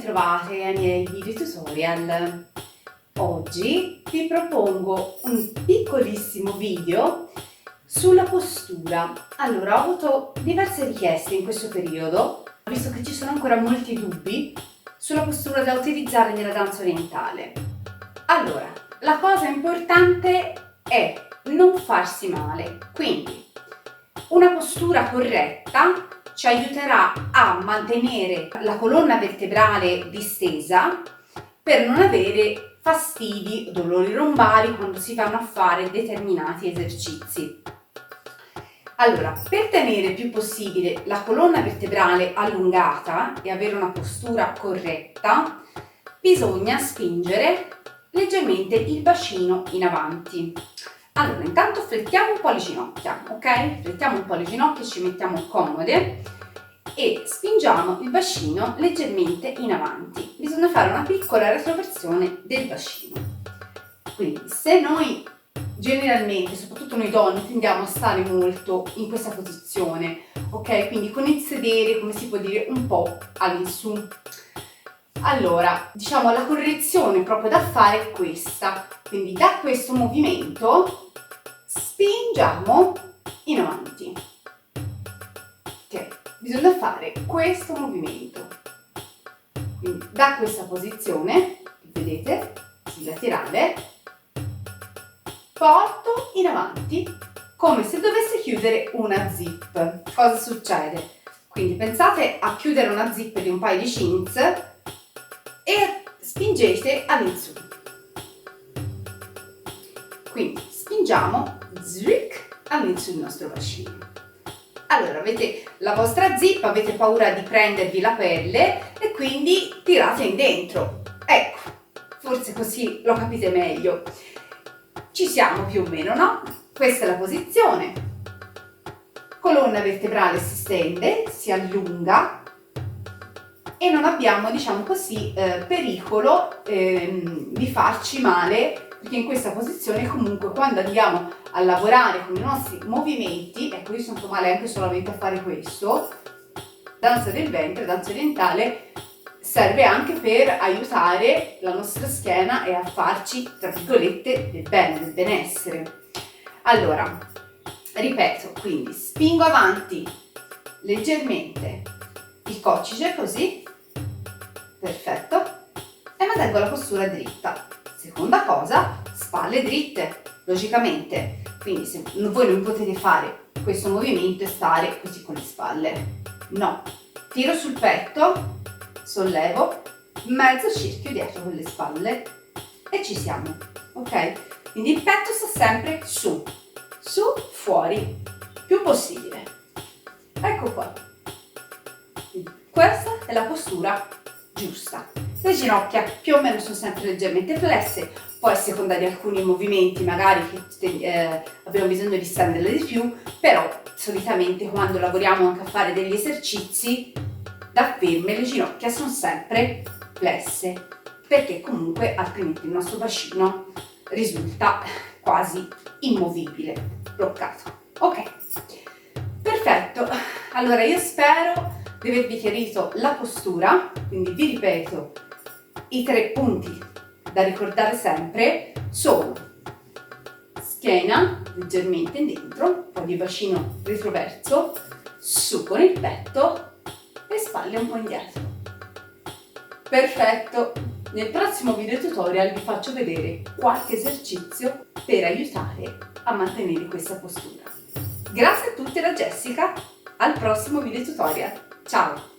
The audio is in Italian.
ritrovate ai miei video tutorial. Oggi vi propongo un piccolissimo video sulla postura. Allora, ho avuto diverse richieste in questo periodo, visto che ci sono ancora molti dubbi sulla postura da utilizzare nella danza orientale. Allora, la cosa importante è non farsi male, quindi una postura corretta ci aiuterà a mantenere la colonna vertebrale distesa per non avere fastidi o dolori lombari quando si vanno a fare determinati esercizi. Allora, per tenere il più possibile la colonna vertebrale allungata e avere una postura corretta, bisogna spingere leggermente il bacino in avanti. Allora, intanto flettiamo un po' le ginocchia, ok? Flettiamo un po' le ginocchia, ci mettiamo comode e spingiamo il bacino leggermente in avanti. Bisogna fare una piccola retroversione del bacino. Quindi, se noi generalmente, soprattutto noi donne, tendiamo a stare molto in questa posizione, ok? Quindi con il sedere, come si può dire, un po' all'insù. Allora, diciamo la correzione proprio da fare è questa. Quindi da questo movimento spingiamo in avanti. Ok, bisogna fare questo movimento. Quindi da questa posizione, vedete, laterale, porto in avanti come se dovesse chiudere una zip. Cosa succede? Quindi pensate a chiudere una zip di un paio di jeans e spingete all'insù. Quindi spingiamo all'insù il nostro bacino. Allora, avete la vostra zip, avete paura di prendervi la pelle e quindi tirate in dentro. Ecco, forse così lo capite meglio. Ci siamo più o meno, no? Questa è la posizione. Colonna vertebrale si stende, si allunga e non abbiamo, diciamo così, pericolo di farci male, perché in questa posizione comunque quando andiamo a lavorare con i nostri movimenti, ecco, io sono male anche solamente a fare questo, danza del ventre, danza orientale, serve anche per aiutare la nostra schiena e a farci, tra virgolette, del bene, del benessere. Allora, ripeto, quindi spingo avanti leggermente il coccige, così, perfetto, e mantengo la postura dritta. Seconda cosa, spalle dritte, logicamente, quindi se voi non potete fare questo movimento e stare così con le spalle, no, tiro sul petto, sollevo, mezzo cerchio dietro con le spalle e ci siamo, ok? Quindi il petto sta sempre su, fuori, più possibile. Ecco qua. Questa è la postura giusta. Le ginocchia più o meno sono sempre leggermente flesse, poi a seconda di alcuni movimenti magari che abbiamo bisogno di stenderle di più, però solitamente quando lavoriamo anche a fare degli esercizi da ferme le ginocchia sono sempre flesse, perché comunque altrimenti il nostro bacino risulta quasi immovibile, bloccato. Ok, perfetto. Allora io spero di avervi chiarito la postura, quindi vi ripeto, i 3 punti da ricordare sempre sono schiena leggermente in dentro, un po' di bacino retroverso, su con il petto e spalle un po' indietro. Perfetto! Nel prossimo video tutorial vi faccio vedere qualche esercizio per aiutare a mantenere questa postura. Grazie a tutti da Jessica, al prossimo video tutorial. Ciao!